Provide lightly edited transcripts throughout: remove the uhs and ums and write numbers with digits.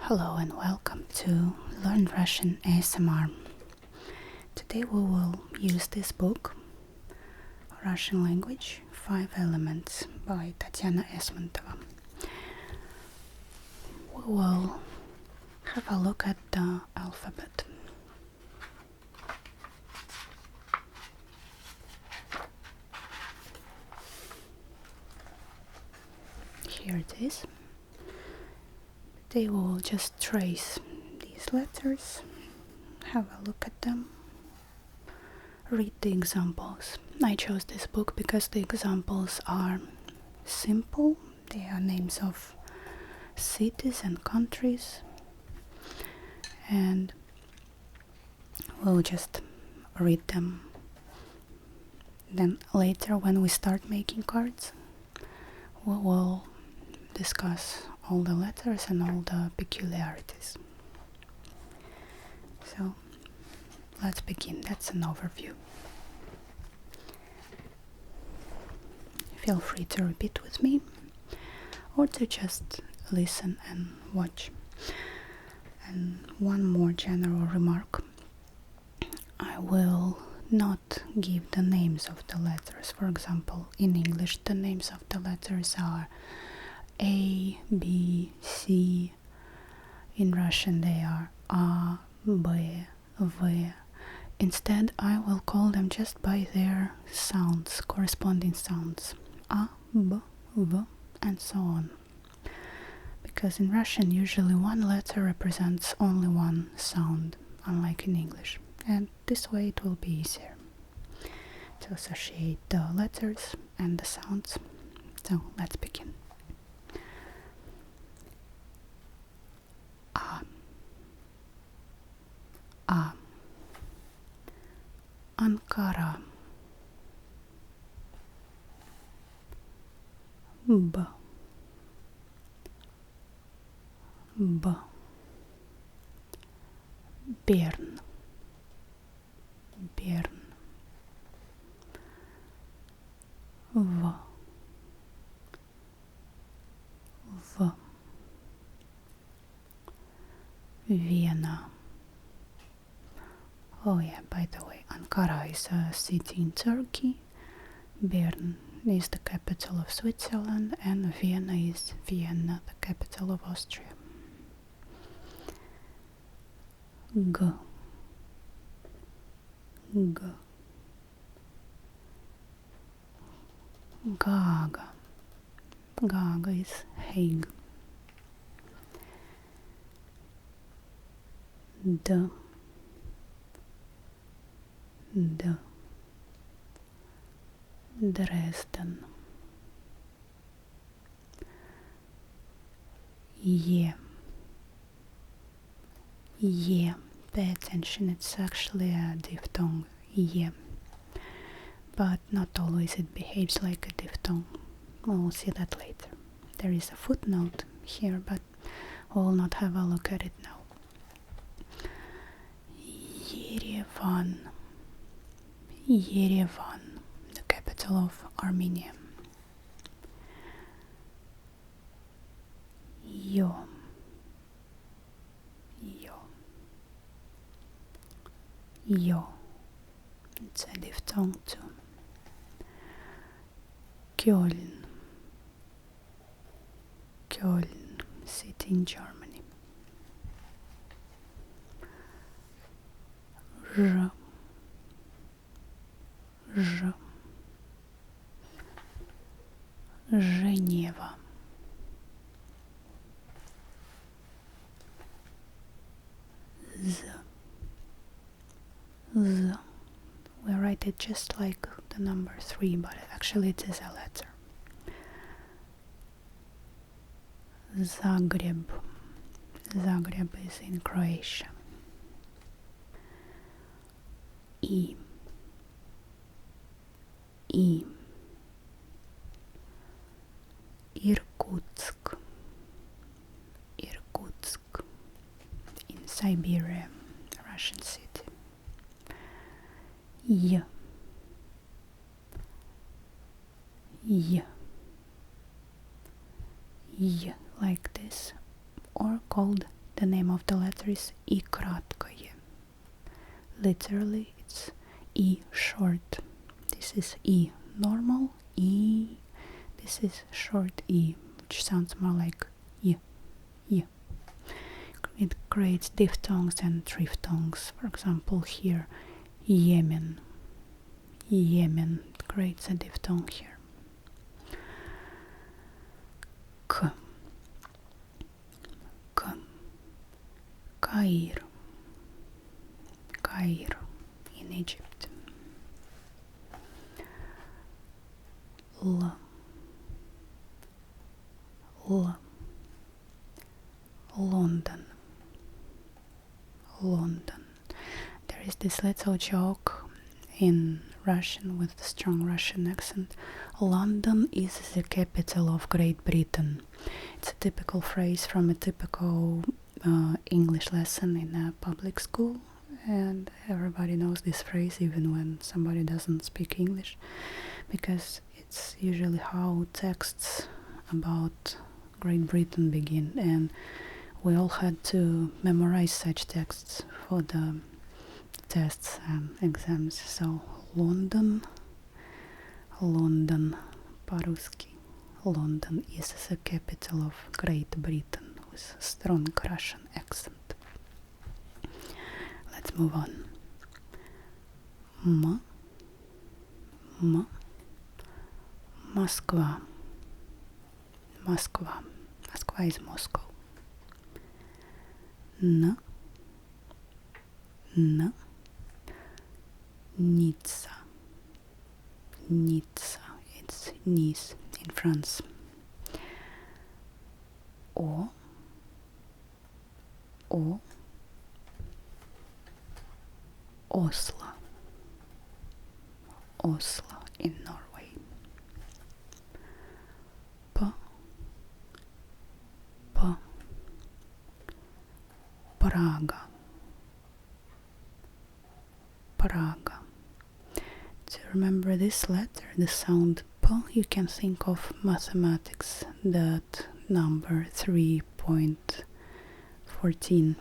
Hello and welcome to Learn Russian ASMR. Today we will use this book, Russian Language 5 Elements by Tatyana Esmontova. We will have a look at the alphabet. Here it is. Today we will just trace these letters, have a look at them, read the examples. I chose this book because the examples are simple. They are names of cities and countries, and we'll just read them. Then later, when we start making cards, we will discuss all the letters and all the peculiarities. So let's begin. That's an overview. Feel free to repeat with me or to just listen and watch. And one more general remark. I will not give the names of the letters. For example, in English the names of the letters are A, B, C. In Russian they are A, B, V. Instead, I will call them just by their sounds, corresponding sounds. A, B, V, and so on. Because in Russian, usually one letter represents only one sound, unlike in English. And this way it will be easier to associate the letters and the sounds. So let's begin. A. Ankara. B. B. Bern. Bern. V. V. Vienna. Oh yeah, by the way, Ankara is a city in Turkey, Bern is the capital of Switzerland, and Vienna is Vienna, the capital of Austria. G. G. Gaga. Gaga is Hague. D. D. Dresden. Ye. Ye. Pay attention, it's actually a diphthong. Ye. But not always it behaves like a diphthong. We'll see that later. There is a footnote here, but we'll not have a look at it now. Yerevan. Yerevan, the capital of Armenia. Yo. Yo. Yo. It's a diphthong too. Köln. Köln, city in Germany. R. Ж. Женева. Z. Z. We write it just like the number 3, but actually it is a letter. Zagreb. Zagreb is in Croatia. I. I. Irkutsk. Irkutsk. In Siberia, a Russian city. Y. Y. Y, like this, or called The name of the letter is I краткое. Literally, it's I short. This is I normal, I. This is short I, which sounds more like I. I. It creates diphthongs and triphthongs. For example, here, Yemen. Yemen creates a diphthong here. K. K. Cairo. Cairo in Egypt. L. L. London. London. There is this little joke in Russian with a strong Russian accent. London is the capital of Great Britain. It's a typical phrase from a typical English lesson in a public school, and everybody knows this phrase even when somebody doesn't speak English, because it's usually how texts about Great Britain begin, and we all had to memorize such texts for the tests and exams. So London, по-русски. London is the capital of Great Britain with a strong Russian accent. Let's move on. Moskva. Moskva. Moskva is Moscow. N. Nizza. Nizza. It's Nice in France. O. Oslo. Oslo in Norway. Praga. Praga. To remember this letter, the sound P, you can think of mathematics, that number 3.14,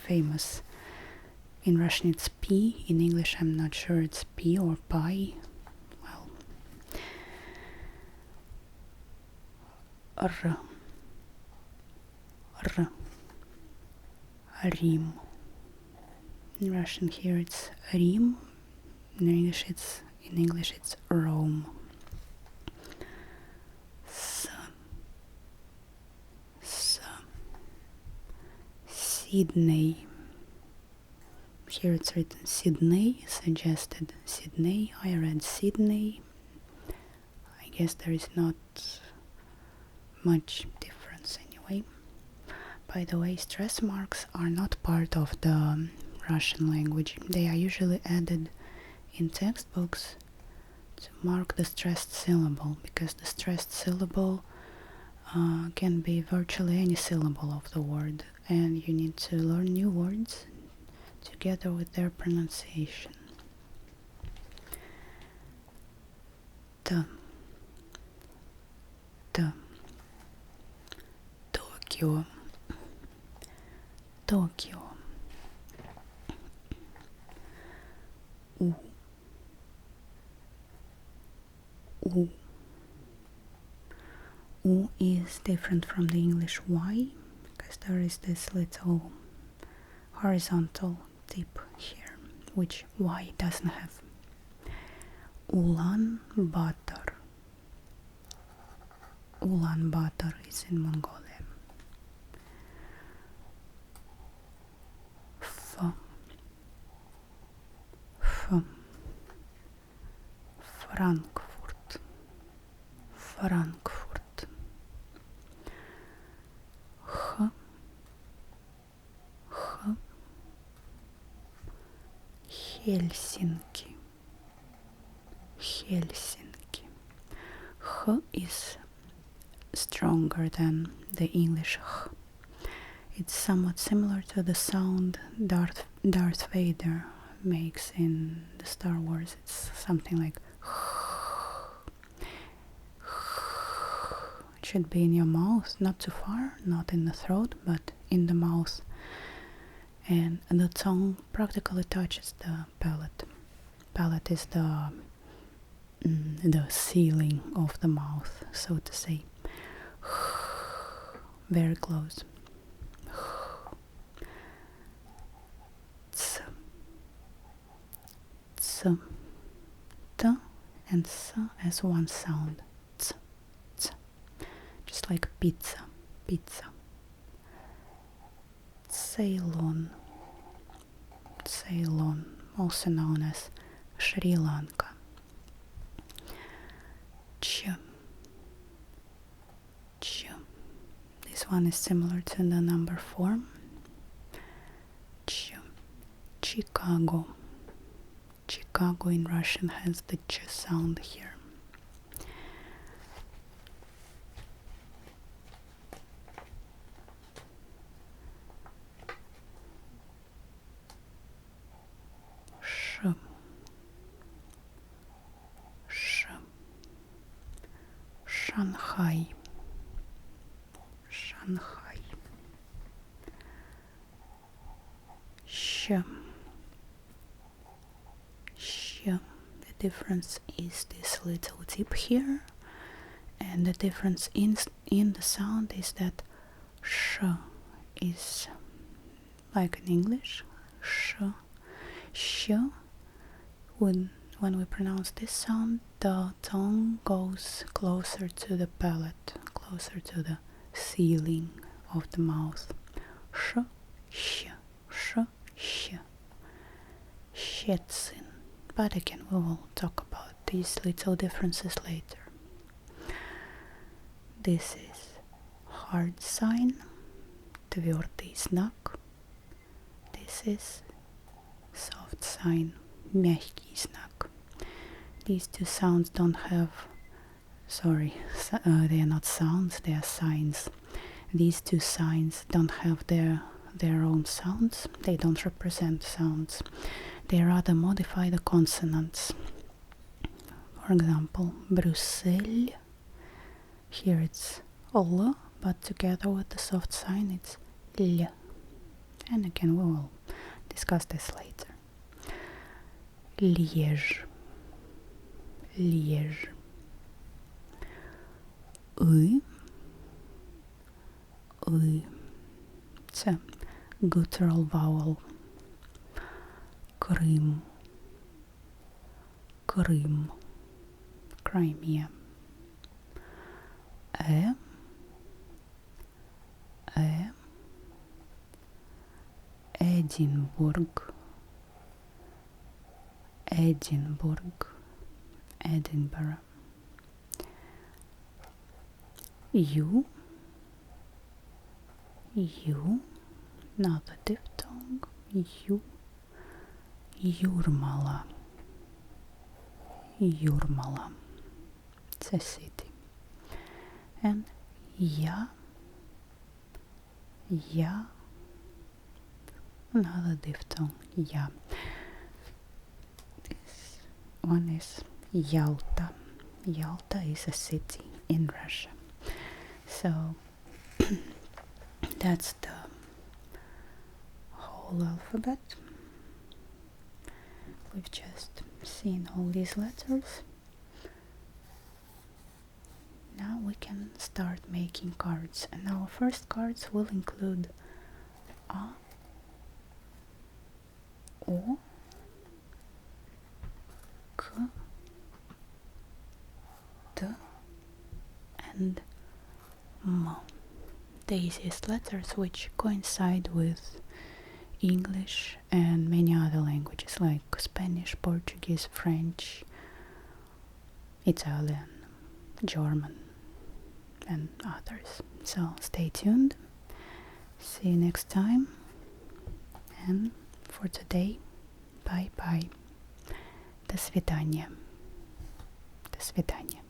famous. In Russian it's P, in English I'm not sure it's P or pi. Well, R. Rim. In Russian here it's Rim. In English it's Rome. Sydney. Here it's written Sydney, suggested Sydney. I read Sydney. I guess there is not much difference anyway. By the way, stress marks are not part of the Russian language. They are usually added in textbooks to mark the stressed syllable, because the stressed syllable can be virtually any syllable of the word, and you need to learn new words together with their pronunciation. Tokyo. Tokyo. U is different from the English Y, because there is this little horizontal tip here, which Y doesn't have. Ulaanbaatar. Ulaanbaatar is in Mongolia. Frankfurt. Frankfurt. Helsinki. Helsinki. H is stronger than the English H. It's somewhat similar to the sound Darth Vader makes in the Star Wars. It's something like it should be in your mouth, not too far, not in the throat, but in the mouth, and the tongue practically touches the palate. Palate is the ceiling of the mouth, so to say. Very close. Ts, ts, t, and s as one sound. Ts, ts. Just like pizza, pizza. Ceylon, Ceylon, also known as Sri Lanka. Ch, ch. This one is similar to the number form. Ch, Chicago. Chicago in Russian has the ch sound here. Sh, sh. Shanghai, Shanghai. Sh, sh. The difference is this little tip here, and the difference in the sound is that sh is like in English, sh, sh. When we pronounce this sound, the tongue goes closer to the palate, closer to the ceiling of the mouth. Sh, sh, sh, sh. Щецин. But again, we will talk about these little differences later. This is hard sign, твердый знак. This is soft sign, мягкий знак. These two sounds don't have, they are not sounds, they are signs. These two signs don't have their own sounds, they don't represent sounds. They rather modify the consonants. For example, Bruxelles, here it's L, but together with the soft sign it's L. And again, we will discuss this later. Liège, Liège. It's a guttural vowel. Крым, Крым, Crimea. Эдинбург, Edinburgh, Edinburgh. You, not a diphthong, you. Jurmala, Jurmala, it's a city. And ya, another diphthong, ya. This one is Yalta. Yalta is a city in Russia. So that's the whole alphabet. We've just seen all these letters. Now we can start making cards, and our first cards will include A, O, K, T, and M. The easiest letters which coincide with English and many other languages like Spanish, Portuguese, French, Italian, German, and others. So stay tuned. See you next time. And for today, bye bye. До свидания. До свидания.